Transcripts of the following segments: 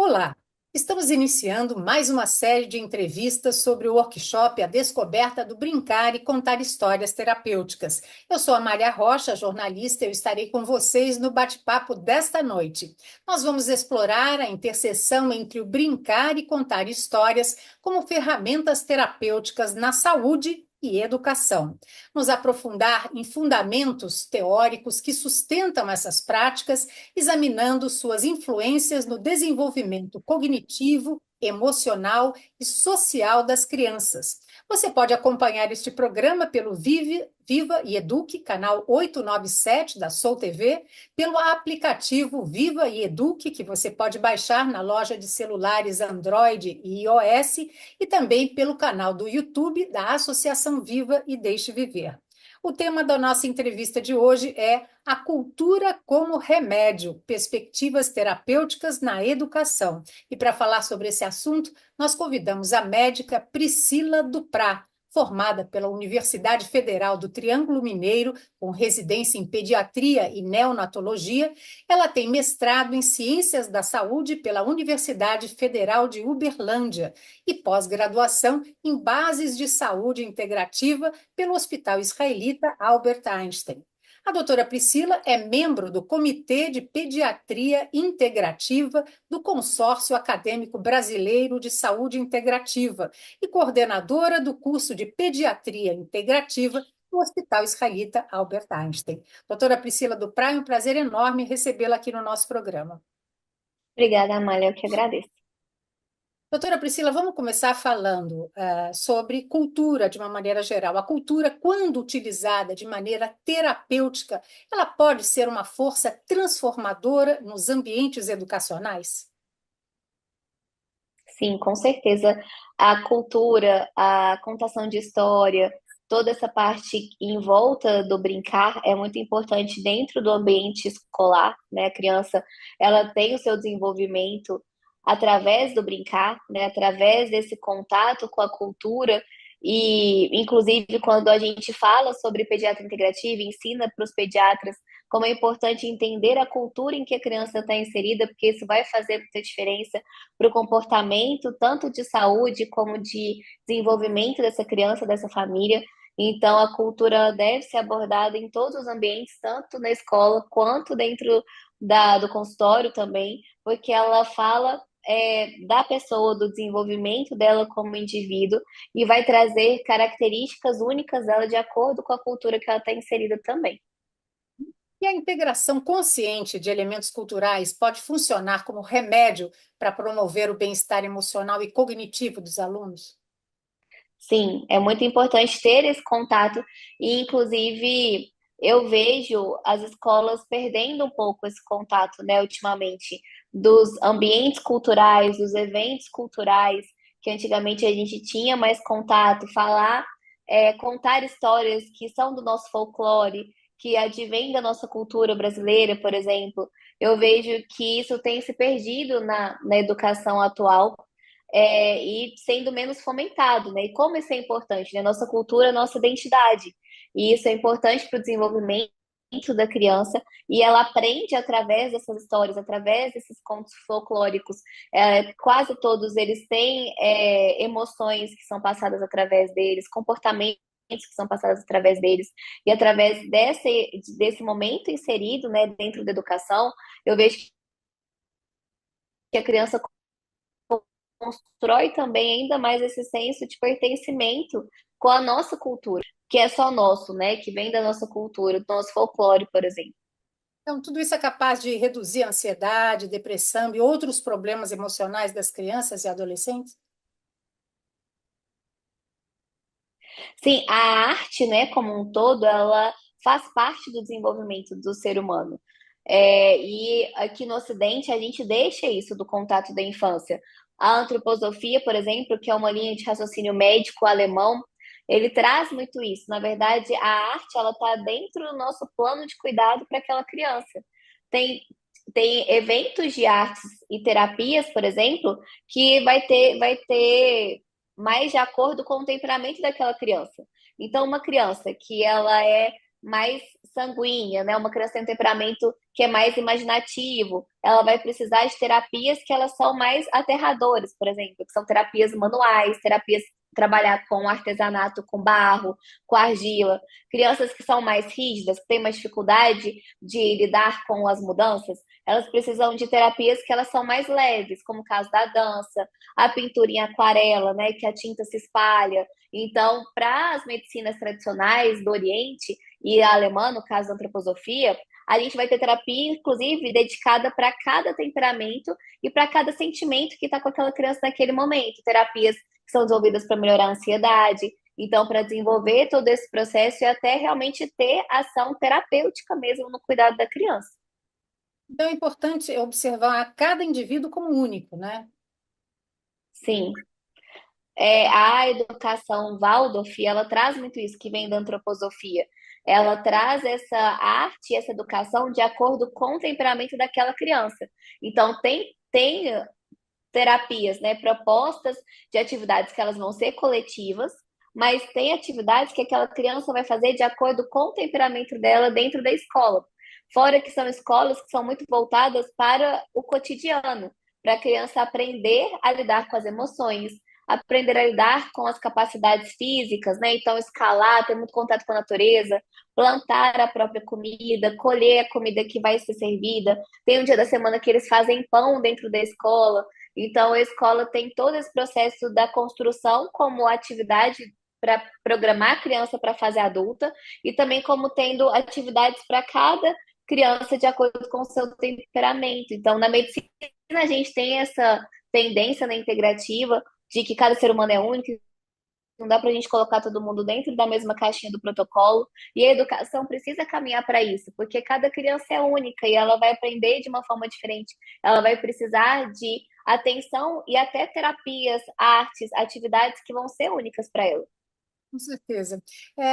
Olá, estamos iniciando mais uma série de entrevistas sobre o workshop A Descoberta do Brincar e Contar Histórias Terapêuticas. Eu sou a Maria Rocha, jornalista, e eu estarei com vocês no bate-papo desta noite. Nós vamos explorar a interseção entre o brincar e contar histórias como ferramentas terapêuticas na saúde e educação. Nos aprofundar em fundamentos teóricos que sustentam essas práticas, examinando suas influências no desenvolvimento cognitivo, emocional e social das crianças. Você pode acompanhar este programa pelo Viva e Eduque, canal 897 da Sol TV, pelo aplicativo Viva e Eduque, que você pode baixar na loja de celulares Android e iOS, e também pelo canal do YouTube da Associação Viva e Deixe Viver. O tema da nossa entrevista de hoje é a cultura como remédio, perspectivas terapêuticas na educação. E para falar sobre esse assunto, nós convidamos a médica Priscila Duprá, formada pela Universidade Federal do Triângulo Mineiro, com residência em pediatria e neonatologia. Ela tem mestrado em Ciências da Saúde pela Universidade Federal de Uberlândia e pós-graduação em Bases de Saúde Integrativa pelo Hospital Israelita Albert Einstein. A doutora Priscila é membro do Comitê de Pediatria Integrativa do Consórcio Acadêmico Brasileiro de Saúde Integrativa e coordenadora do curso de Pediatria Integrativa do Hospital Israelita Albert Einstein. Doutora Priscila Duprá, é um prazer enorme recebê-la aqui no nosso programa. Obrigada, Amália, eu que agradeço. Doutora Priscila, vamos começar falando sobre cultura de uma maneira geral. A cultura, quando utilizada de maneira terapêutica, ela pode ser uma força transformadora nos ambientes educacionais? Sim, com certeza. A cultura, a contação de história, toda essa parte em volta do brincar é muito importante dentro do ambiente escolar, né? A criança, ela tem o seu desenvolvimento através do brincar, né? Através desse contato com a cultura e, inclusive, quando a gente fala sobre pediatria integrativa, ensina para os pediatras como é importante entender a cultura em que a criança está inserida, porque isso vai fazer muita diferença para o comportamento, tanto de saúde como de desenvolvimento dessa criança, dessa família. Então, a cultura deve ser abordada em todos os ambientes, tanto na escola quanto dentro do consultório também, porque ela fala da pessoa, do desenvolvimento dela como indivíduo e vai trazer características únicas dela de acordo com a cultura que ela está inserida também. E a integração consciente de elementos culturais pode funcionar como remédio para promover o bem-estar emocional e cognitivo dos alunos? Sim, é muito importante ter esse contato e, inclusive, eu vejo as escolas perdendo um pouco esse contato, né, ultimamente, dos ambientes culturais, dos eventos culturais, que antigamente a gente tinha mais contato, falar, contar histórias que são do nosso folclore, que advém da nossa cultura brasileira, por exemplo. Eu vejo que isso tem se perdido na educação atual e sendo menos fomentado, né? E como isso é importante, né? Nossa cultura, nossa identidade. E isso é importante para o desenvolvimento da criança e ela aprende através dessas histórias, através desses contos folclóricos. Quase todos eles têm emoções que são passadas através deles, comportamentos que são passados através deles. E através desse momento inserido, né, dentro da educação, eu vejo que a criança constrói também ainda mais esse senso de pertencimento com a nossa cultura, que é só nosso, né? Que vem da nossa cultura, do nosso folclore, por exemplo. Então, tudo isso é capaz de reduzir a ansiedade, depressão e outros problemas emocionais das crianças e adolescentes? Sim, a arte, né, como um todo, ela faz parte do desenvolvimento do ser humano. E aqui no Ocidente a gente deixa isso do contato da infância. A antroposofia, por exemplo, que é uma linha de raciocínio médico alemão, ele traz muito isso. Na verdade, a arte ela está dentro do nosso plano de cuidado para aquela criança. Tem tem eventos de artes e terapias, por exemplo, que vai ter mais de acordo com o temperamento daquela criança. Então, uma criança que ela é mais sanguínea, né? Uma criança tem um temperamento que é mais imaginativo. Ela vai precisar de terapias que elas são mais aterradoras, por exemplo, que são terapias manuais, terapias trabalhar com artesanato, com barro, com argila. Crianças que são mais rígidas, que têm mais dificuldade de lidar com as mudanças, elas precisam de terapias que elas são mais leves, como o caso da dança, a pintura em aquarela, né, que a tinta se espalha. Então, para as medicinas tradicionais do Oriente e a alemã, no caso da antroposofia, a gente vai ter terapia, inclusive, dedicada para cada temperamento e para cada sentimento que está com aquela criança naquele momento. Terapias que são desenvolvidas para melhorar a ansiedade, então, para desenvolver todo esse processo e até realmente ter ação terapêutica mesmo no cuidado da criança. Então, é importante observar cada indivíduo como único, né? Sim. A educação Waldorf, ela traz muito isso que vem da antroposofia. Ela traz essa arte, essa educação de acordo com o temperamento daquela criança. Então, tem terapias, né, propostas de atividades que elas vão ser coletivas, mas tem atividades que aquela criança vai fazer de acordo com o temperamento dela dentro da escola. Fora que são escolas que são muito voltadas para o cotidiano, para a criança aprender a lidar com as emoções, aprender a lidar com as capacidades físicas, né? Então, escalar, ter muito contato com a natureza, plantar a própria comida, colher a comida que vai ser servida. Tem um dia da semana que eles fazem pão dentro da escola. Então, a escola tem todo esse processo da construção como atividade para programar a criança para a fase adulta e também como tendo atividades para cada criança de acordo com o seu temperamento. Então, na medicina, a gente tem essa tendência na integrativa de que cada ser humano é único, não dá para a gente colocar todo mundo dentro da mesma caixinha do protocolo, e a educação precisa caminhar para isso, porque cada criança é única e ela vai aprender de uma forma diferente, ela vai precisar de atenção e até terapias, artes, atividades que vão ser únicas para ela. Com certeza.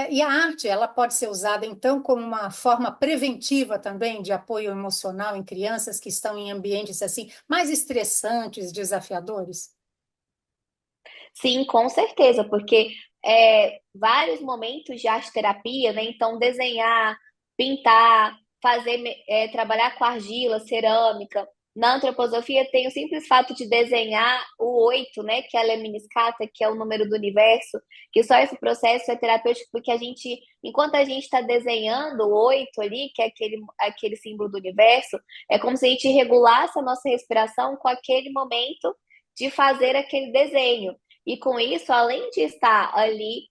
E a arte, ela pode ser usada, então, como uma forma preventiva também de apoio emocional em crianças que estão em ambientes assim mais estressantes, desafiadores? Sim, com certeza, porque vários momentos de arte terapia, né? Então, desenhar, pintar, fazer, trabalhar com argila, cerâmica. Na antroposofia tem o simples fato de desenhar o oito, né? Que é a lemniscata, que é o número do universo, que só esse processo é terapêutico, porque a gente, enquanto a gente está desenhando o oito ali, que é aquele símbolo do universo, é como se a gente regulasse a nossa respiração com aquele momento de fazer aquele desenho. E com isso, além de estar ali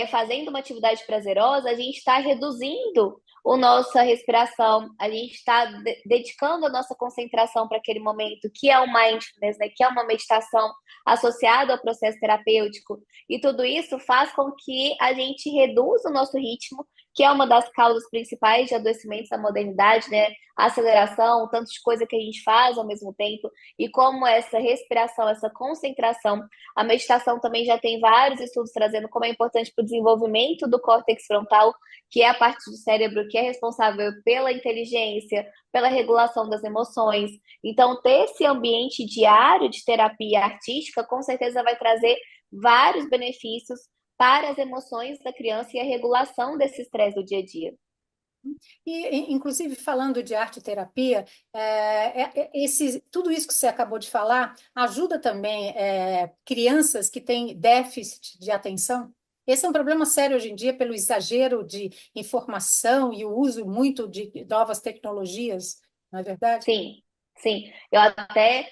fazendo uma atividade prazerosa, a gente está reduzindo a nossa respiração, a gente está dedicando a nossa concentração para aquele momento, que é o mindfulness, né, que é uma meditação associada ao processo terapêutico. E tudo isso faz com que a gente reduza o nosso ritmo, que é uma das causas principais de adoecimentos da modernidade, né? A aceleração, o tanto de coisa que a gente faz ao mesmo tempo, e como essa respiração, essa concentração. A meditação também já tem vários estudos trazendo como é importante para o desenvolvimento do córtex frontal, que é a parte do cérebro que é responsável pela inteligência, pela regulação das emoções. Então, ter esse ambiente diário de terapia artística, com certeza vai trazer vários benefícios para as emoções da criança e a regulação desse estresse do dia a dia. Inclusive, falando de arte-terapia, tudo isso que você acabou de falar ajuda também crianças que têm déficit de atenção? Esse é um problema sério hoje em dia pelo exagero de informação e o uso muito de novas tecnologias, não é verdade? Sim, sim. Eu até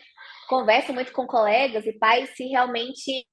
converso muito com colegas e pais se realmente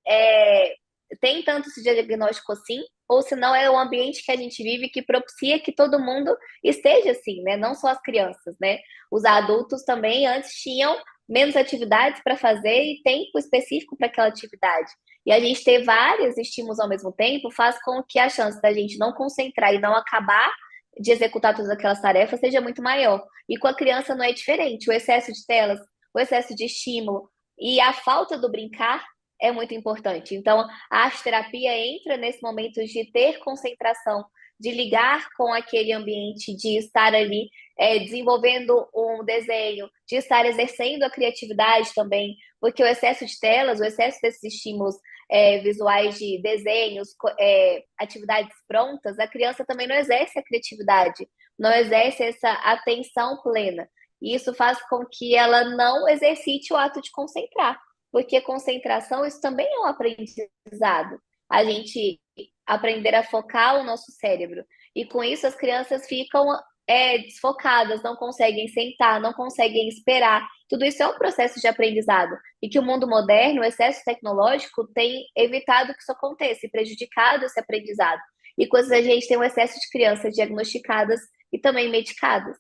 é, tem tanto esse diagnóstico assim, ou se não é o ambiente que a gente vive que propicia que todo mundo esteja assim, né? Não só as crianças, né? Os adultos também antes tinham menos atividades para fazer e tempo específico para aquela atividade. E a gente ter vários estímulos ao mesmo tempo faz com que a chance da gente não concentrar e não acabar de executar todas aquelas tarefas seja muito maior. E com a criança não é diferente. O excesso de telas, o excesso de estímulo e a falta do brincar é muito importante. Então, a arte terapia entra nesse momento de ter concentração, de ligar com aquele ambiente, de estar ali desenvolvendo um desenho, de estar exercendo a criatividade também, porque o excesso de telas, o excesso desses estímulos visuais de desenhos, atividades prontas, a criança também não exerce a criatividade, não exerce essa atenção plena. E isso faz com que ela não exercite o ato de concentrar, porque concentração, isso também é um aprendizado. A gente aprender a focar o nosso cérebro. E com isso as crianças ficam desfocadas, não conseguem sentar, não conseguem esperar. Tudo isso é um processo de aprendizado. E que o mundo moderno, o excesso tecnológico, tem evitado que isso aconteça e prejudicado esse aprendizado. E com isso a gente tem um excesso de crianças diagnosticadas e também medicadas.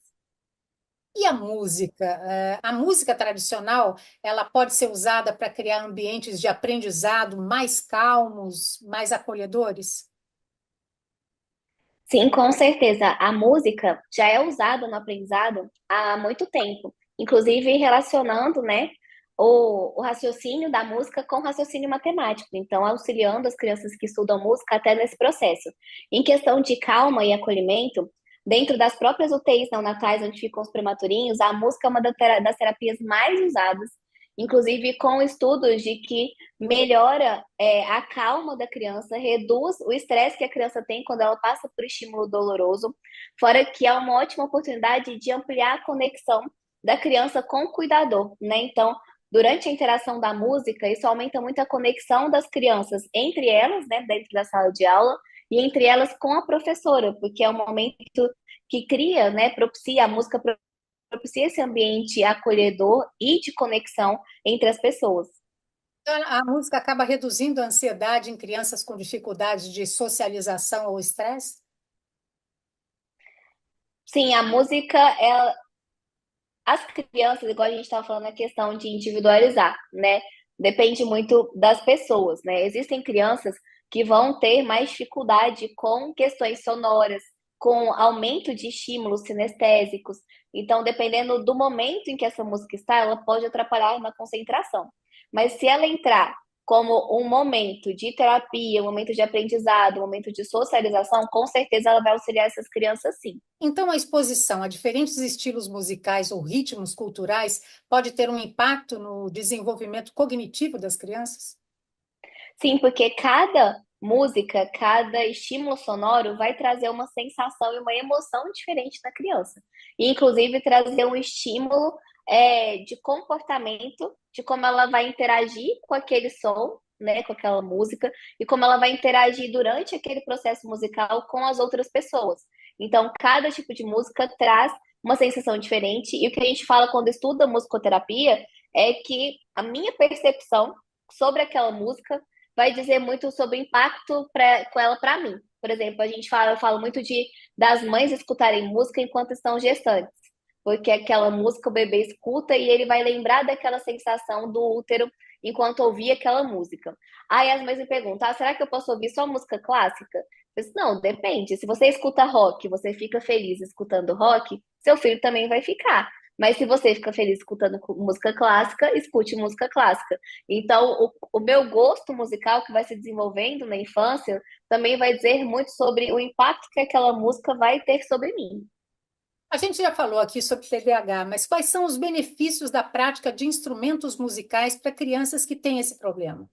E a música? A música tradicional, ela pode ser usada para criar ambientes de aprendizado mais calmos, mais acolhedores? Sim, com certeza. A música já é usada no aprendizado há muito tempo, inclusive relacionando, né, o raciocínio da música com o raciocínio matemático. Então, auxiliando as crianças que estudam música até nesse processo. Em questão de calma e acolhimento, dentro das próprias UTIs neonatais onde ficam os prematurinhos, a música é uma das terapias mais usadas, inclusive com estudos de que melhora a calma da criança, reduz o estresse que a criança tem quando ela passa por estímulo doloroso, fora que é uma ótima oportunidade de ampliar a conexão da criança com o cuidador, né? Então, durante a interação da música, isso aumenta muito a conexão das crianças entre elas, né, dentro da sala de aula, e entre elas com a professora, porque é um momento que cria, né, propicia a música propicia esse ambiente acolhedor e de conexão entre as pessoas. A música acaba reduzindo a ansiedade em crianças com dificuldade de socialização ou estresse? Sim, a música, as crianças, igual a gente estava falando, a questão de individualizar, né? Depende muito das pessoas, né? Existem crianças que vão ter mais dificuldade com questões sonoras, com aumento de estímulos sinestésicos. Então, dependendo do momento em que essa música está, ela pode atrapalhar na concentração. Mas se ela entrar como um momento de terapia, um momento de aprendizado, um momento de socialização, com certeza ela vai auxiliar essas crianças sim. Então, a exposição a diferentes estilos musicais ou ritmos culturais pode ter um impacto no desenvolvimento cognitivo das crianças? Sim, porque cada música, cada estímulo sonoro vai trazer uma sensação e uma emoção diferente na criança. E, inclusive, trazer um estímulo de comportamento, de como ela vai interagir com aquele som, né, com aquela música, e como ela vai interagir durante aquele processo musical com as outras pessoas. Então, cada tipo de música traz uma sensação diferente, e o que a gente fala quando estuda musicoterapia é que a minha percepção sobre aquela música vai dizer muito sobre o impacto com ela para mim. Por exemplo, eu falo muito das mães escutarem música enquanto estão gestantes, porque aquela música o bebê escuta e ele vai lembrar daquela sensação do útero enquanto ouvia aquela música. Aí as mães me perguntam: será que eu posso ouvir só música clássica? Eu disse, não, depende. Se você escuta rock, você fica feliz escutando rock, seu filho também vai ficar. Mas se você fica feliz escutando música clássica, escute música clássica. Então, o meu gosto musical que vai se desenvolvendo na infância também vai dizer muito sobre o impacto que aquela música vai ter sobre mim. A gente já falou aqui sobre TDAH, mas quais são os benefícios da prática de instrumentos musicais para crianças que têm esse problema?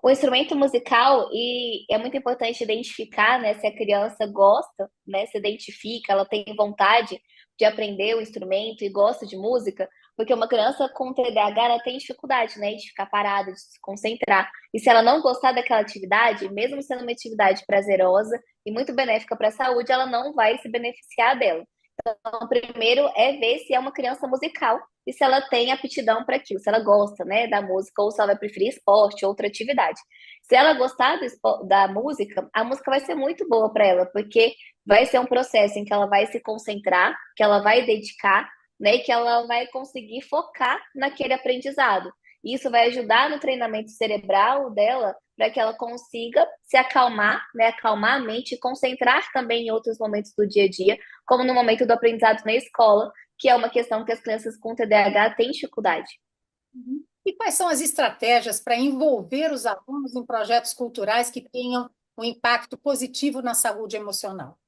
O instrumento musical, e é muito importante identificar, né, se a criança gosta, né, se identifica, ela tem vontade de aprender o instrumento e gosta de música, porque uma criança com TDAH, ela tem dificuldade, né, de ficar parada, de se concentrar. E se ela não gostar daquela atividade, mesmo sendo uma atividade prazerosa e muito benéfica para a saúde, ela não vai se beneficiar dela. Então, primeiro é ver se é uma criança musical e se ela tem aptidão para aquilo, se ela gosta, né, da música ou se ela vai preferir esporte, outra atividade. Se ela gostar da música, a música vai ser muito boa para ela, porque vai ser um processo em que ela vai se concentrar, que ela vai dedicar, né, e que ela vai conseguir focar naquele aprendizado. Isso vai ajudar no treinamento cerebral dela para que ela consiga se acalmar, né, acalmar a mente e concentrar também em outros momentos do dia a dia, como no momento do aprendizado na escola, que é uma questão que as crianças com TDAH têm dificuldade. E quais são as estratégias para envolver os alunos em projetos culturais que tenham um impacto positivo na saúde emocional?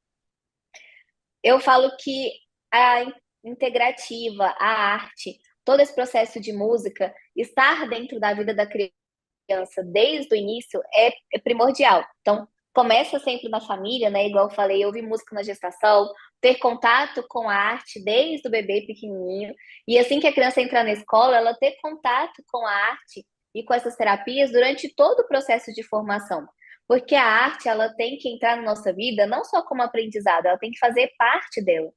Eu falo que a integrativa, a arte, todo esse processo de música, estar dentro da vida da criança desde o início é primordial. Então, começa sempre na família, né? Igual eu falei, ouvir música na gestação, ter contato com a arte desde o bebê pequenininho. E assim que a criança entrar na escola, ela ter contato com a arte e com essas terapias durante todo o processo de formação. Porque a arte, ela tem que entrar na nossa vida não só como aprendizado, ela tem que fazer parte dela.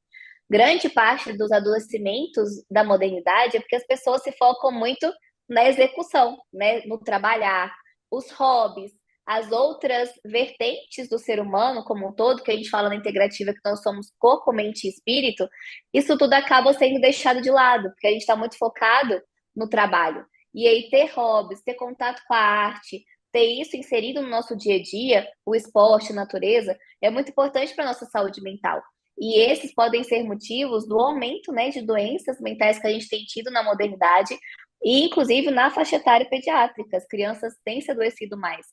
Grande parte dos adoecimentos da modernidade é porque as pessoas se focam muito na execução, né, no trabalhar, os hobbies, as outras vertentes do ser humano como um todo, que a gente fala na integrativa que nós somos corpo, mente e espírito, isso tudo acaba sendo deixado de lado, porque a gente está muito focado no trabalho. E aí ter hobbies, ter contato com a arte, ter isso inserido no nosso dia a dia, o esporte, a natureza, é muito importante para a nossa saúde mental. E esses podem ser motivos do aumento, né, de doenças mentais que a gente tem tido na modernidade, e inclusive na faixa etária pediátrica. As crianças têm se adoecido mais.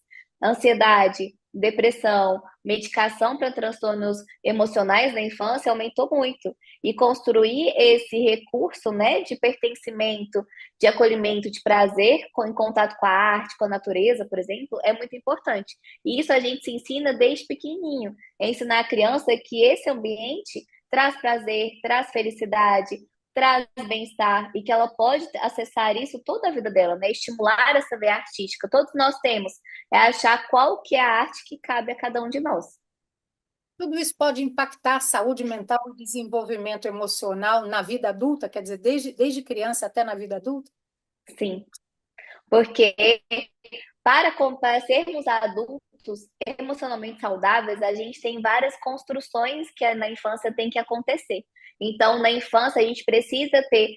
Ansiedade, depressão, medicação para transtornos emocionais na infância aumentou muito. E construir esse recurso, né, de pertencimento, de acolhimento, de prazer em contato com a arte, com a natureza, por exemplo, é muito importante. E isso a gente se ensina desde pequenininho. É ensinar a criança que esse ambiente traz prazer, traz felicidade, traz bem-estar e que ela pode acessar isso toda a vida dela, né? Estimular essa veia artística. Todos nós temos. É achar qual que é a arte que cabe a cada um de nós. Tudo isso pode impactar a saúde mental e desenvolvimento emocional na vida adulta, quer dizer, desde criança até na vida adulta? Sim, porque para sermos adultos emocionalmente saudáveis, a gente tem várias construções que na infância tem que acontecer. Então, na infância, a gente precisa ter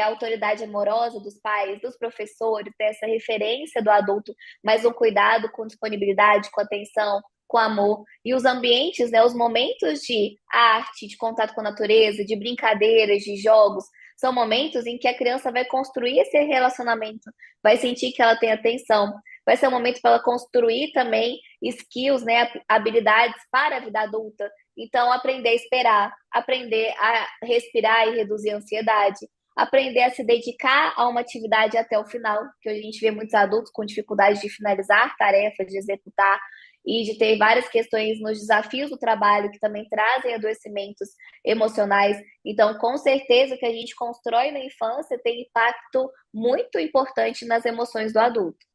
autoridade amorosa dos pais, dos professores, ter essa referência do adulto, mas um cuidado com disponibilidade, com atenção, com amor. E os ambientes, né, os momentos de arte, de contato com a natureza, de brincadeiras, de jogos, são momentos em que a criança vai construir esse relacionamento, vai sentir que ela tem atenção, vai ser um momento para ela construir também skills, né, habilidades para a vida adulta. Então, aprender a esperar, aprender a respirar e reduzir a ansiedade, aprender a se dedicar a uma atividade até o final, que a gente vê muitos adultos com dificuldade de finalizar tarefas, de executar e de ter várias questões nos desafios do trabalho que também trazem adoecimentos emocionais. Então, com certeza, o que a gente constrói na infância tem impacto muito importante nas emoções do adulto.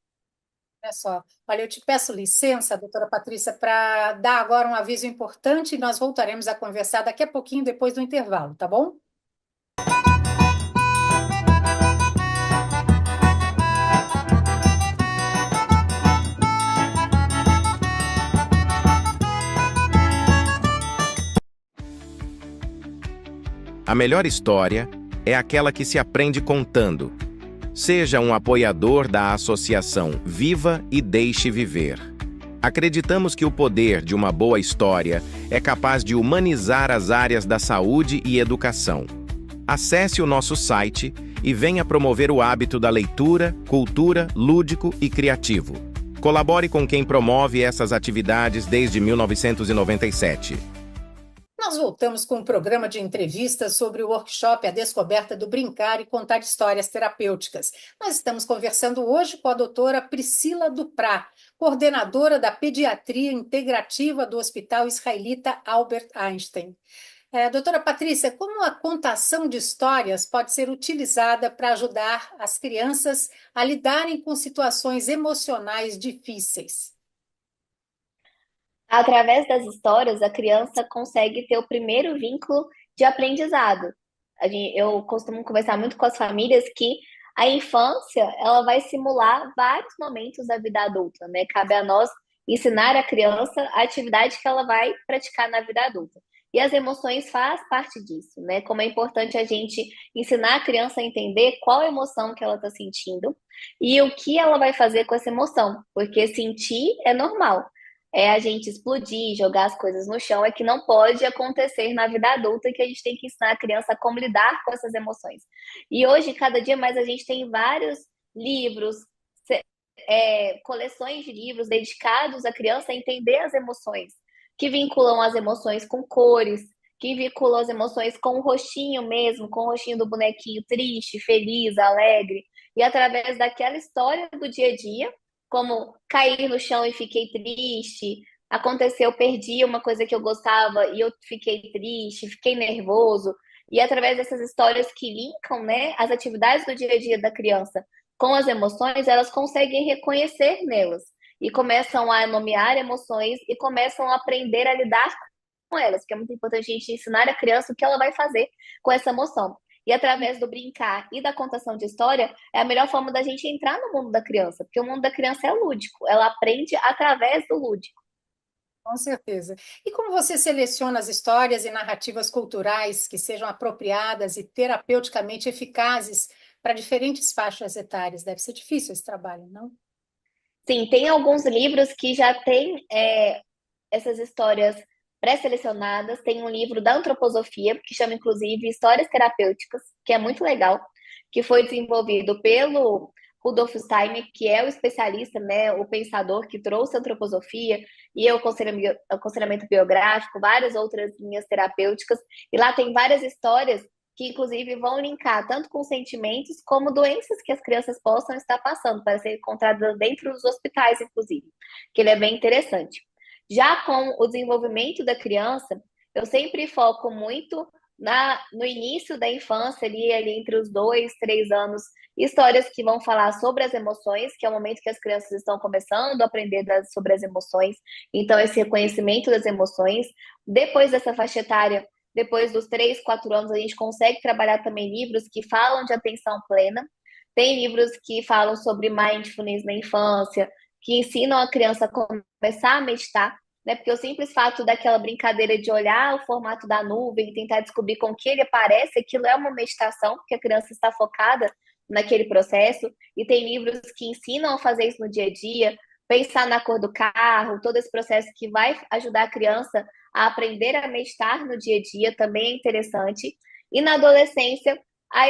Olha só, olha, eu te peço licença, doutora Patrícia, para dar agora um aviso importante e nós voltaremos a conversar daqui a pouquinho, depois do intervalo, tá bom? A melhor história é aquela que se aprende contando. Seja um apoiador da associação Viva e Deixe Viver. Acreditamos que o poder de uma boa história é capaz de humanizar as áreas da saúde e educação. Acesse o nosso site e venha promover o hábito da leitura, cultura, lúdico e criativo. Colabore com quem promove essas atividades desde 1997. Nós voltamos com um programa de entrevistas sobre o workshop A Descoberta do Brincar e Contar Histórias Terapêuticas. Nós estamos conversando hoje com a doutora Priscila Duprá, coordenadora da Pediatria Integrativa do Hospital Israelita Albert Einstein. Doutora Patrícia, como a contação de histórias pode ser utilizada para ajudar as crianças a lidarem com situações emocionais difíceis? Através das histórias, a criança consegue ter o primeiro vínculo de aprendizado. Eu costumo conversar muito com as famílias que a infância ela vai simular vários momentos da vida adulta, né? Cabe a nós ensinar a criança a atividade que ela vai praticar na vida adulta. E as emoções faz parte disso, né? Como é importante a gente ensinar a criança a entender qual emoção que ela está sentindo e o que ela vai fazer com essa emoção, porque sentir é normal. É a gente explodir, jogar as coisas no chão, é que não pode acontecer na vida adulta, que a gente tem que ensinar a criança a como lidar com essas emoções. E hoje, cada dia mais, a gente tem vários livros, coleções de livros dedicados à criança a entender as emoções, que vinculam as emoções com cores, que vinculam as emoções com o rostinho mesmo, com o rostinho do bonequinho triste, feliz, alegre, e através daquela história do dia a dia, como cair no chão e fiquei triste, aconteceu, perdi uma coisa que eu gostava e eu fiquei triste, fiquei nervoso, e através dessas histórias que linkam, né, as atividades do dia a dia da criança com as emoções, elas conseguem reconhecer nelas e começam a nomear emoções e começam a aprender a lidar com elas, porque é muito importante a gente ensinar a criança o que ela vai fazer com essa emoção. E através do brincar e da contação de história, é a melhor forma da gente entrar no mundo da criança, porque o mundo da criança é lúdico, ela aprende através do lúdico. Com certeza. E como você seleciona as histórias e narrativas culturais que sejam apropriadas e terapeuticamente eficazes para diferentes faixas etárias? Deve ser difícil esse trabalho, não? Sim, tem alguns livros que já têm essas histórias pré-selecionadas. Tem um livro da antroposofia, que chama inclusive Histórias Terapêuticas, que é muito legal, que foi desenvolvido pelo Rudolf Steiner, que é o especialista, né, o pensador que trouxe a antroposofia e o aconselhamento biográfico, várias outras linhas terapêuticas. E lá tem várias histórias que, inclusive, vão linkar tanto com sentimentos como doenças que as crianças possam estar passando, para ser encontradas dentro dos hospitais, inclusive, que ele é bem interessante. Já com o desenvolvimento da criança, eu sempre foco muito no início da infância, ali entre os 2, 3 anos, histórias que vão falar sobre as emoções, que é o momento que as crianças estão começando a aprender sobre as emoções, então esse reconhecimento das emoções. Depois dessa faixa etária, depois dos 3, 4 anos, a gente consegue trabalhar também livros que falam de atenção plena. Tem livros que falam sobre mindfulness na infância, que ensinam a criança a começar a meditar, né? Porque o simples fato daquela brincadeira de olhar o formato da nuvem e tentar descobrir com que ele aparece, aquilo é uma meditação, porque a criança está focada naquele processo. E tem livros que ensinam a fazer isso no dia a dia, pensar na cor do carro, todo esse processo que vai ajudar a criança a aprender a meditar no dia a dia, também é interessante. E na adolescência, há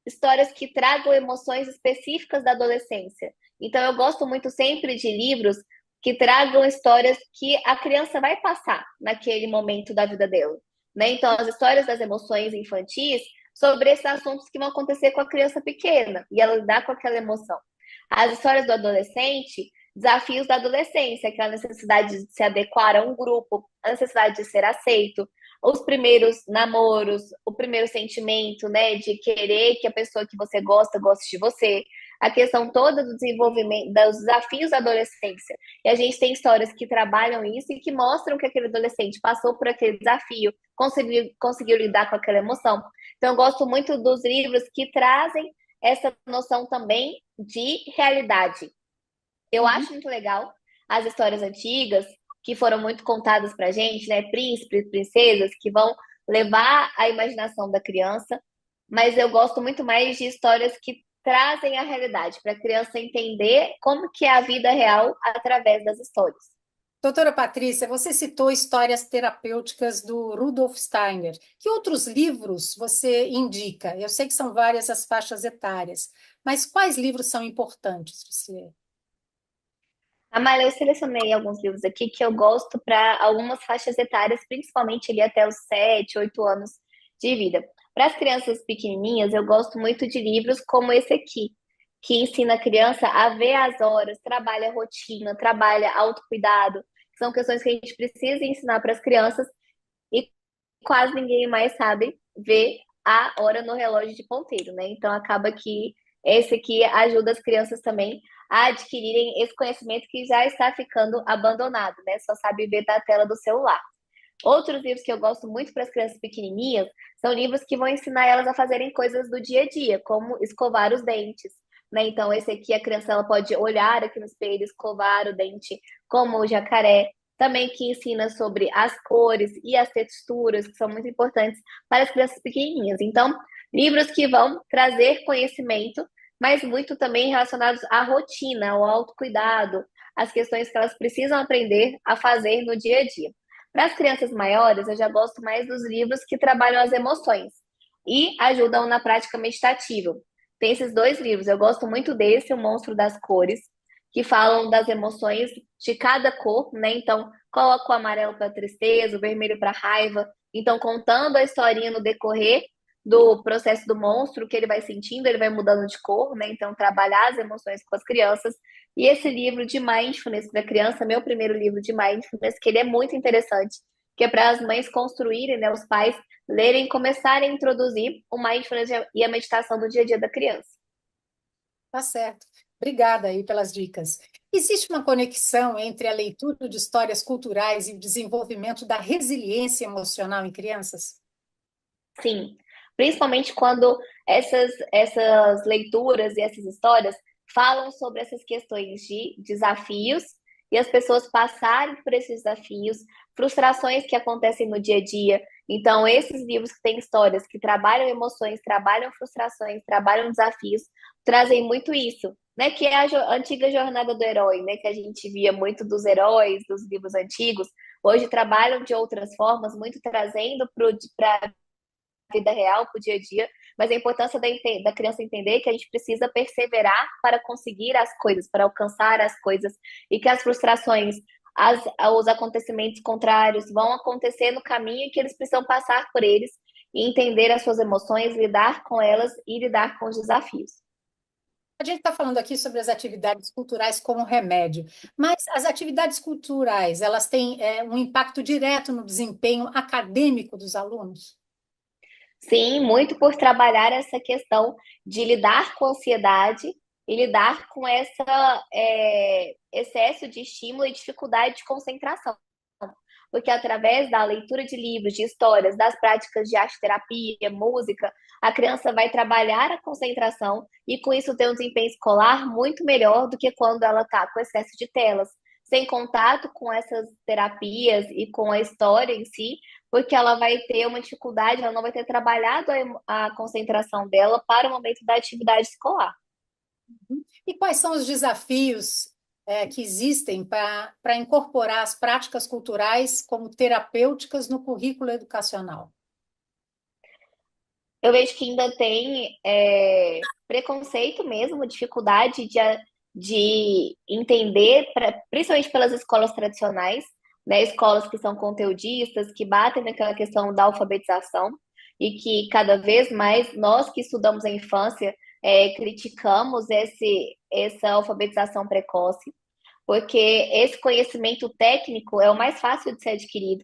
histórias que tragam emoções específicas da adolescência. Então, eu gosto muito sempre de livros que tragam histórias que a criança vai passar naquele momento da vida dela, né? Então, as histórias das emoções infantis sobre esses assuntos que vão acontecer com a criança pequena e ela lidar com aquela emoção. As histórias do adolescente, desafios da adolescência, aquela necessidade de se adequar a um grupo, a necessidade de ser aceito, os primeiros namoros, o primeiro sentimento, né, de querer que a pessoa que você gosta goste de você, a questão toda do desenvolvimento, dos desafios da adolescência. E a gente tem histórias que trabalham isso e que mostram que aquele adolescente passou por aquele desafio, conseguiu lidar com aquela emoção. Então, eu gosto muito dos livros que trazem essa noção também de realidade. Eu acho muito legal as histórias antigas, que foram muito contadas pra gente, né? Príncipes, princesas, que vão levar a imaginação da criança, mas eu gosto muito mais de histórias que trazem a realidade, para a criança entender como que é a vida real através das histórias. Doutora Patrícia, você citou histórias terapêuticas do Rudolf Steiner. Que outros livros você indica? Eu sei que são várias as faixas etárias, mas quais livros são importantes para você? Amália, eu selecionei alguns livros aqui que eu gosto para algumas faixas etárias, principalmente ali até os 7, 8 anos de vida. Para as crianças pequenininhas, eu gosto muito de livros como esse aqui, que ensina a criança a ver as horas, trabalha rotina, trabalha autocuidado. São questões que a gente precisa ensinar para as crianças e quase ninguém mais sabe ver a hora no relógio de ponteiro, né? Então acaba que esse aqui ajuda as crianças também a adquirirem esse conhecimento que já está ficando abandonado, né? Só sabe ver da tela do celular. Outros livros que eu gosto muito para as crianças pequenininhas são livros que vão ensinar elas a fazerem coisas do dia a dia, como escovar os dentes, né? Então, esse aqui a criança ela pode olhar aqui no espelho, escovar o dente, como o jacaré. Também que ensina sobre as cores e as texturas, que são muito importantes para as crianças pequenininhas. Então, livros que vão trazer conhecimento, mas muito também relacionados à rotina, ao autocuidado, às questões que elas precisam aprender a fazer no dia a dia. Para as crianças maiores, eu já gosto mais dos livros que trabalham as emoções e ajudam na prática meditativa. Tem esses dois livros, eu gosto muito desse, O Monstro das Cores, que falam das emoções de cada cor, né? Então, coloca o amarelo para tristeza, o vermelho para raiva. Então, contando a historinha no decorrer do processo do monstro, que ele vai sentindo, ele vai mudando de cor, né? Então, trabalhar as emoções com as crianças. E esse livro de Mindfulness para criança, meu primeiro livro de Mindfulness, que ele é muito interessante, que é para as mães construírem, né, os pais lerem e começarem a introduzir o Mindfulness e a meditação do dia a dia da criança. Tá certo. Obrigada aí pelas dicas. Existe uma conexão entre a leitura de histórias culturais e o desenvolvimento da resiliência emocional em crianças? Sim, principalmente quando essas leituras e essas histórias falam sobre essas questões de desafios e as pessoas passarem por esses desafios, frustrações que acontecem no dia a dia. Então, esses livros que têm histórias que trabalham emoções, trabalham frustrações, trabalham desafios, trazem muito isso, né? Que é a antiga jornada do herói, né? Que a gente via muito dos heróis, dos livros antigos. Hoje trabalham de outras formas, muito trazendo para vida real, para o dia a dia, mas a importância da criança entender que a gente precisa perseverar para conseguir as coisas, para alcançar as coisas, e que as frustrações, os acontecimentos contrários vão acontecer no caminho e que eles precisam passar por eles e entender as suas emoções, lidar com elas e lidar com os desafios. A gente está falando aqui sobre as atividades culturais como remédio, mas as atividades culturais, elas têm um impacto direto no desempenho acadêmico dos alunos? Sim, muito por trabalhar essa questão de lidar com a ansiedade e lidar com excesso de estímulo e dificuldade de concentração. Porque através da leitura de livros, de histórias, das práticas de arte-terapia, música, a criança vai trabalhar a concentração e com isso ter um desempenho escolar muito melhor do que quando ela está com excesso de telas, sem contato com essas terapias e com a história em si, porque ela vai ter uma dificuldade, ela não vai ter trabalhado a concentração dela para o momento da atividade escolar. E quais são os desafios que existem para incorporar as práticas culturais como terapêuticas no currículo educacional? Eu vejo que ainda tem preconceito mesmo, dificuldade de entender, principalmente pelas escolas tradicionais, né, escolas que são conteudistas, que batem naquela questão da alfabetização e que cada vez mais nós que estudamos a infância criticamos essa alfabetização precoce, porque esse conhecimento técnico é o mais fácil de ser adquirido.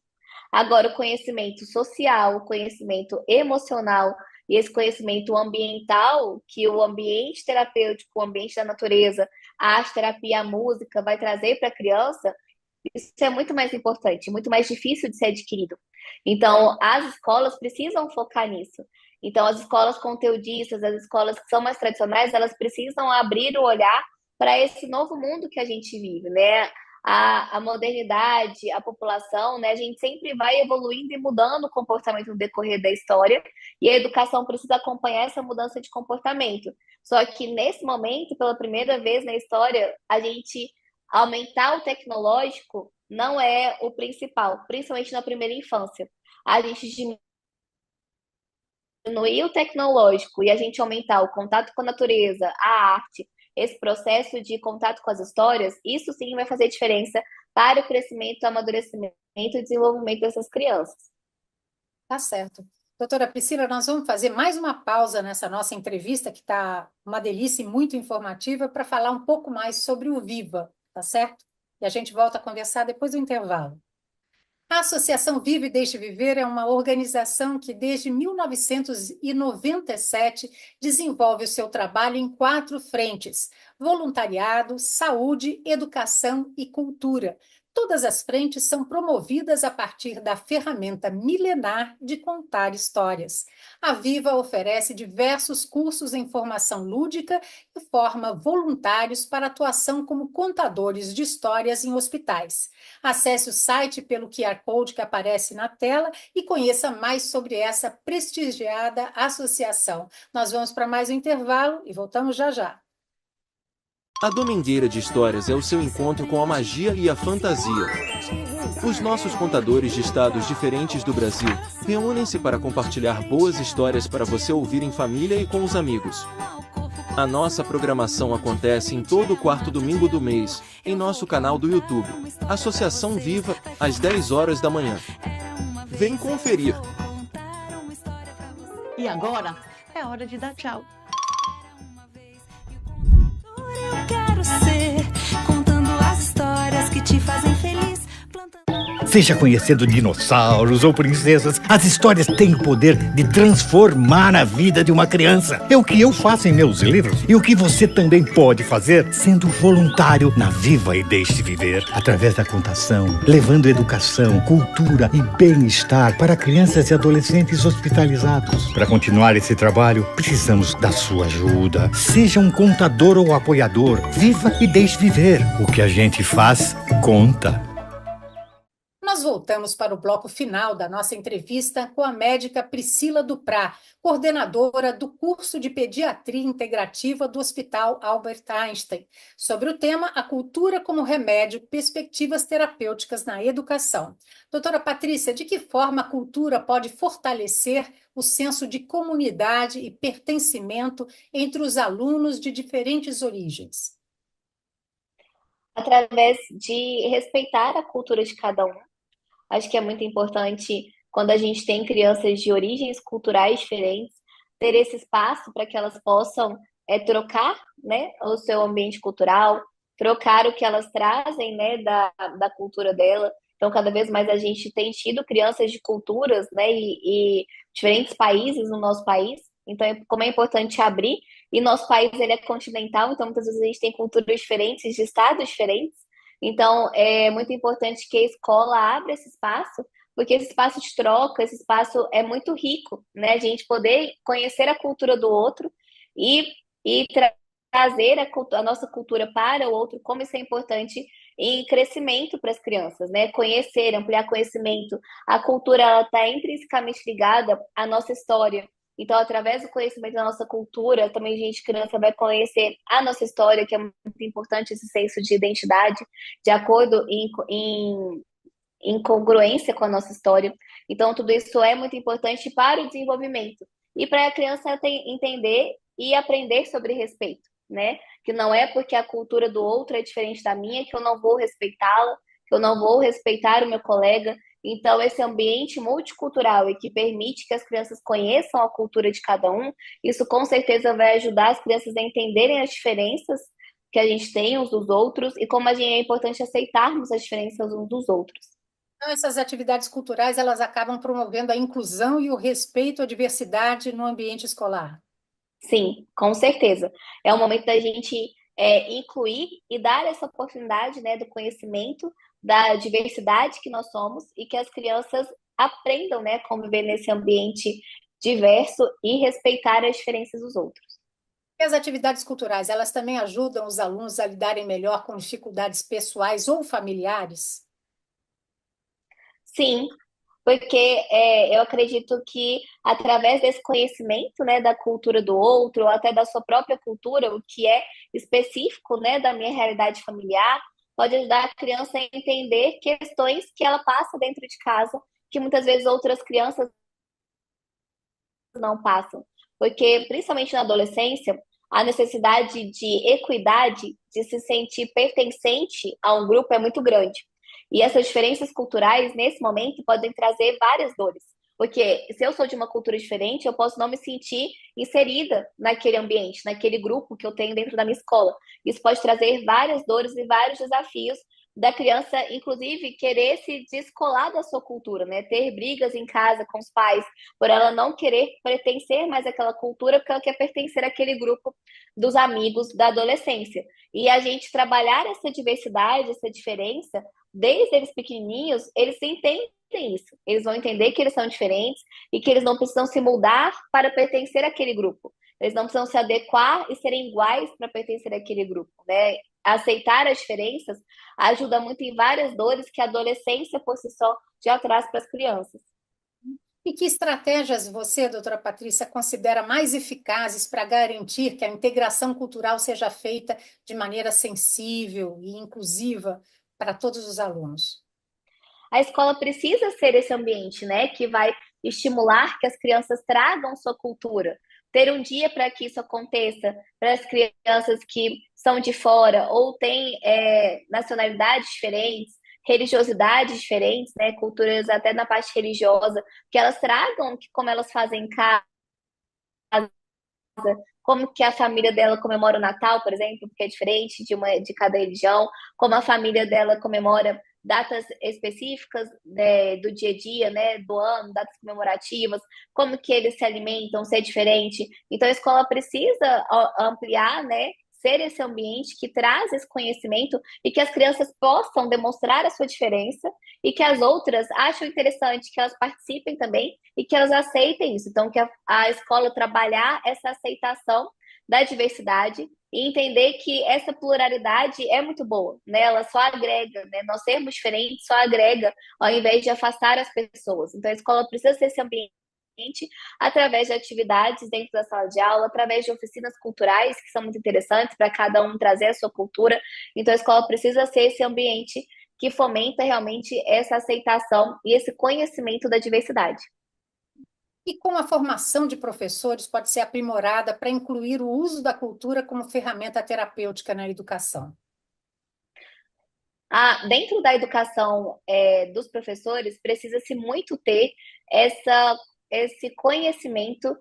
Agora, o conhecimento social, o conhecimento emocional e esse conhecimento ambiental, que o ambiente terapêutico, o ambiente da natureza, a arte terapia, a música vai trazer para a criança, isso é muito mais importante, muito mais difícil de ser adquirido. Então, as escolas precisam focar nisso. Então, as escolas conteudistas, as escolas que são mais tradicionais, elas precisam abrir o olhar para esse novo mundo que a gente vive, né? A modernidade, a população, né? A gente sempre vai evoluindo e mudando o comportamento no decorrer da história, e a educação precisa acompanhar essa mudança de comportamento. Só que nesse momento, pela primeira vez na história, a gente aumentar o tecnológico não é o principal, principalmente na primeira infância. A gente diminuir o tecnológico e a gente aumentar o contato com a natureza, a arte, esse processo de contato com as histórias, isso sim vai fazer diferença para o crescimento, amadurecimento e desenvolvimento dessas crianças. Tá certo. Doutora Priscila, nós vamos fazer mais uma pausa nessa nossa entrevista, que está uma delícia e muito informativa, para falar um pouco mais sobre o Viva, tá certo? E a gente volta a conversar depois do intervalo. A Associação Viva e Deixe Viver é uma organização que, desde 1997, desenvolve o seu trabalho em 4 frentes: voluntariado, saúde, educação e cultura. Todas as frentes são promovidas a partir da ferramenta milenar de contar histórias. A Viva oferece diversos cursos em formação lúdica e forma voluntários para atuação como contadores de histórias em hospitais. Acesse o site pelo QR Code que aparece na tela e conheça mais sobre essa prestigiada associação. Nós vamos para mais um intervalo e voltamos já já. A Domingueira de Histórias é o seu encontro com a magia e a fantasia. Os nossos contadores de estados diferentes do Brasil reúnem-se para compartilhar boas histórias para você ouvir em família e com os amigos. A nossa programação acontece em todo quarto domingo do mês, em nosso canal do YouTube, Associação Viva, às 10 horas da manhã. Vem conferir! E agora é hora de dar tchau. Eu quero ser, contando as histórias que te fazem feliz. Seja conhecendo dinossauros ou princesas, as histórias têm o poder de transformar a vida de uma criança. É o que eu faço em meus livros e o que você também pode fazer sendo voluntário na Viva e Deixe Viver, através da contação, levando educação, cultura e bem-estar para crianças e adolescentes hospitalizados. Para continuar esse trabalho, precisamos da sua ajuda. Seja um contador ou apoiador. Viva e Deixe Viver. O que a gente faz, conta. Nós voltamos para o bloco final da nossa entrevista com a médica Priscila Duprá, coordenadora do curso de Pediatria Integrativa do Hospital Albert Einstein, sobre o tema A Cultura como Remédio, Perspectivas Terapêuticas na Educação. Doutora Patrícia, de que forma a cultura pode fortalecer o senso de comunidade e pertencimento entre os alunos de diferentes origens? Através de respeitar a cultura de cada um. Acho que é muito importante, quando a gente tem crianças de origens culturais diferentes, ter esse espaço para que elas possam trocar, né, o seu ambiente cultural, trocar o que elas trazem, né, da cultura dela. Então, cada vez mais a gente tem tido crianças de culturas, né, e diferentes países no nosso país. Então, como é importante abrir, e nosso país ele é continental, então muitas vezes a gente tem culturas diferentes, de estados diferentes. Então, é muito importante que a escola abra esse espaço, porque esse espaço de troca, esse espaço é muito rico, né? A gente poder conhecer a cultura do outro e trazer a nossa cultura para o outro, como isso é importante em crescimento para as crianças, né? Conhecer, ampliar conhecimento. A cultura está intrinsecamente ligada à nossa história. Então, através do conhecimento da nossa cultura, também a gente, criança, vai conhecer a nossa história, que é muito importante esse senso de identidade, de acordo em congruência com a nossa história. Então, tudo isso é muito importante para o desenvolvimento. E para a criança entender e aprender sobre respeito, né? Que não é porque a cultura do outro é diferente da minha que eu não vou respeitá-la, que eu não vou respeitar o meu colega. Então, esse ambiente multicultural e que permite que as crianças conheçam a cultura de cada um, isso com certeza vai ajudar as crianças a entenderem as diferenças que a gente tem uns dos outros e como é importante aceitarmos as diferenças uns dos outros. Então, essas atividades culturais, elas acabam promovendo a inclusão e o respeito à diversidade no ambiente escolar. Sim, com certeza. É o momento da gente incluir e dar essa oportunidade, né, do conhecimento da diversidade que nós somos e que as crianças aprendam, né, a conviver nesse ambiente diverso e respeitar as diferenças dos outros. E as atividades culturais, elas também ajudam os alunos a lidarem melhor com dificuldades pessoais ou familiares? Sim, porque eu acredito que através desse conhecimento, né, da cultura do outro, ou até da sua própria cultura, o que é específico, né, da minha realidade familiar, pode ajudar a criança a entender questões que ela passa dentro de casa, que muitas vezes outras crianças não passam. Porque, principalmente na adolescência, a necessidade de equidade, de se sentir pertencente a um grupo é muito grande. E essas diferenças culturais, nesse momento, podem trazer várias dores. Porque se eu sou de uma cultura diferente, eu posso não me sentir inserida naquele ambiente, naquele grupo que eu tenho dentro da minha escola. Isso pode trazer várias dores e vários desafios da criança, inclusive, querer se descolar da sua cultura, né? Ter brigas em casa com os pais, por ela não querer pertencer mais àquela cultura, porque ela quer pertencer àquele grupo dos amigos da adolescência. E a gente trabalhar essa diversidade, essa diferença, desde eles pequenininhos, eles entendem isso. Eles vão entender que eles são diferentes e que eles não precisam se mudar para pertencer àquele grupo. Eles não precisam se adequar e serem iguais para pertencer àquele grupo, né? Aceitar as diferenças ajuda muito em várias dores que a adolescência por si só já traz para as crianças. E que estratégias você, doutora Patrícia, considera mais eficazes para garantir que a integração cultural seja feita de maneira sensível e inclusiva para todos os alunos? A escola precisa ser esse ambiente, né, que vai estimular que as crianças tragam sua cultura, ter um dia para que isso aconteça, para as crianças que são de fora ou têm nacionalidades diferentes, religiosidades diferentes, né, culturas até na parte religiosa, que elas tragam como elas fazem em casa, como que a família dela comemora o Natal, por exemplo, porque é diferente de cada religião, como a família dela comemora datas específicas, né, do dia a dia, né, do ano, datas comemorativas, como que eles se alimentam, se é diferente. Então a escola precisa ampliar, né, ser esse ambiente que traz esse conhecimento e que as crianças possam demonstrar a sua diferença e que as outras achem interessante que elas participem também e que elas aceitem isso. Então, que a escola trabalhar essa aceitação da diversidade e entender que essa pluralidade é muito boa, né? Ela só agrega, né? Nós sermos diferentes só agrega, ao invés de afastar as pessoas. Então, a escola precisa ser esse ambiente através de atividades dentro da sala de aula, através de oficinas culturais, que são muito interessantes para cada um trazer a sua cultura. Então, a escola precisa ser esse ambiente que fomenta realmente essa aceitação e esse conhecimento da diversidade. E como a formação de professores pode ser aprimorada para incluir o uso da cultura como ferramenta terapêutica na educação? Dentro da educação dos professores, precisa-se muito ter esse conhecimento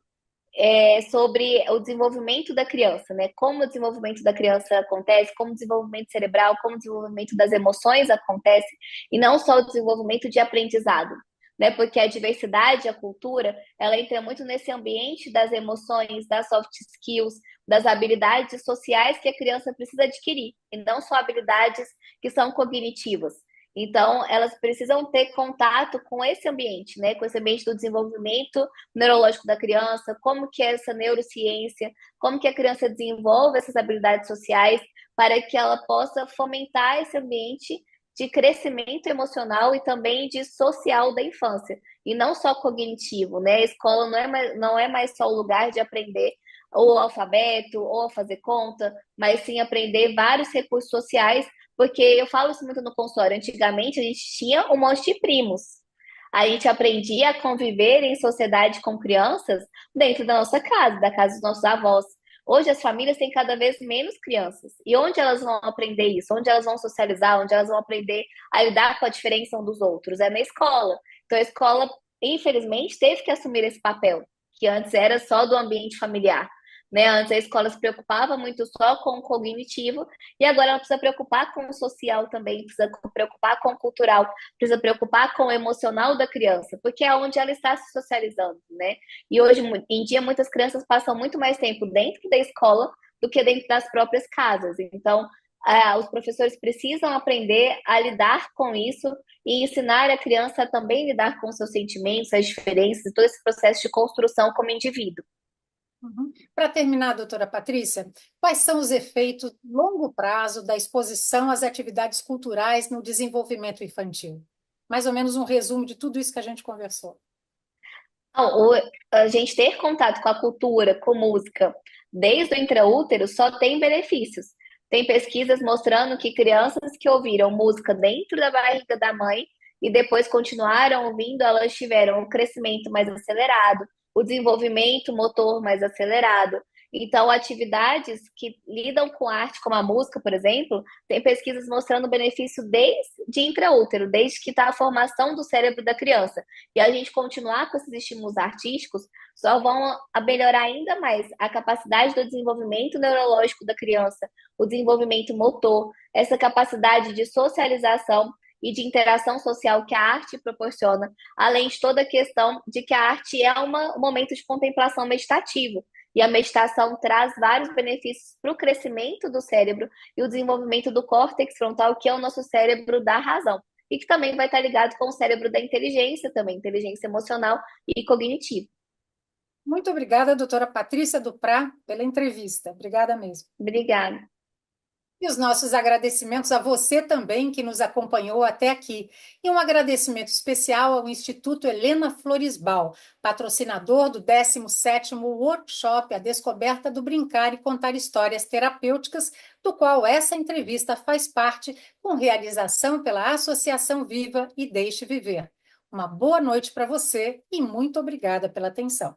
sobre o desenvolvimento da criança, né? Como o desenvolvimento da criança acontece, como o desenvolvimento cerebral, como o desenvolvimento das emoções acontece, e não só o desenvolvimento de aprendizado, né? Porque a diversidade, a cultura, ela entra muito nesse ambiente das emoções, das soft skills, das habilidades sociais que a criança precisa adquirir, e não só habilidades que são cognitivas. Então, elas precisam ter contato com esse ambiente, né? Com esse ambiente do desenvolvimento neurológico da criança, como que é essa neurociência, como que a criança desenvolve essas habilidades sociais para que ela possa fomentar esse ambiente de crescimento emocional e também de social da infância, e não só cognitivo, né? A escola não é mais só o lugar de aprender ou o alfabeto, ou a fazer conta, mas sim aprender vários recursos sociais, porque eu falo isso muito no consultório. Antigamente a gente tinha um monte de primos. A gente aprendia a conviver em sociedade com crianças dentro da nossa casa, da casa dos nossos avós. Hoje as famílias têm cada vez menos crianças. E onde elas vão aprender isso? Onde elas vão socializar? Onde elas vão aprender a lidar com a diferença um dos outros? É na escola. Então a escola, infelizmente, teve que assumir esse papel, que antes era só do ambiente familiar. Né? Antes a escola se preocupava muito só com o cognitivo e agora ela precisa preocupar com o social também, precisa preocupar com o cultural, precisa preocupar com o emocional da criança, porque é onde ela está se socializando, né? E hoje em dia muitas crianças passam muito mais tempo dentro da escola do que dentro das próprias casas. Então, os professores precisam aprender a lidar com isso e ensinar a criança a também lidar com seus sentimentos, as diferenças, todo esse processo de construção como indivíduo. Uhum. Para terminar, doutora Patrícia, quais são os efeitos de longo prazo da exposição às atividades culturais no desenvolvimento infantil? Mais ou menos um resumo de tudo isso que a gente conversou. A gente ter contato com a cultura, com música, desde o intraútero, só tem benefícios. Tem pesquisas mostrando que crianças que ouviram música dentro da barriga da mãe e depois continuaram ouvindo, elas tiveram um crescimento mais acelerado, o desenvolvimento motor mais acelerado. Então, atividades que lidam com arte, como a música, por exemplo, tem pesquisas mostrando o benefício desde intraútero, desde que está a formação do cérebro da criança. E a gente continuar com esses estímulos artísticos só vão melhorar ainda mais a capacidade do desenvolvimento neurológico da criança, o desenvolvimento motor, essa capacidade de socialização e de interação social que a arte proporciona, além de toda a questão de que a arte é um momento de contemplação meditativo. E a meditação traz vários benefícios para o crescimento do cérebro e o desenvolvimento do córtex frontal, que é o nosso cérebro da razão. E que também vai estar ligado com o cérebro da inteligência também, inteligência emocional e cognitiva. Muito obrigada, doutora Patrícia Duprá, pela entrevista. Obrigada mesmo. Obrigada. E os nossos agradecimentos a você também que nos acompanhou até aqui. E um agradecimento especial ao Instituto Helena Floresbal, patrocinador do 17º Workshop A Descoberta do Brincar e Contar Histórias Terapêuticas, do qual essa entrevista faz parte, com realização pela Associação Viva e Deixe Viver. Uma boa noite para você e muito obrigada pela atenção.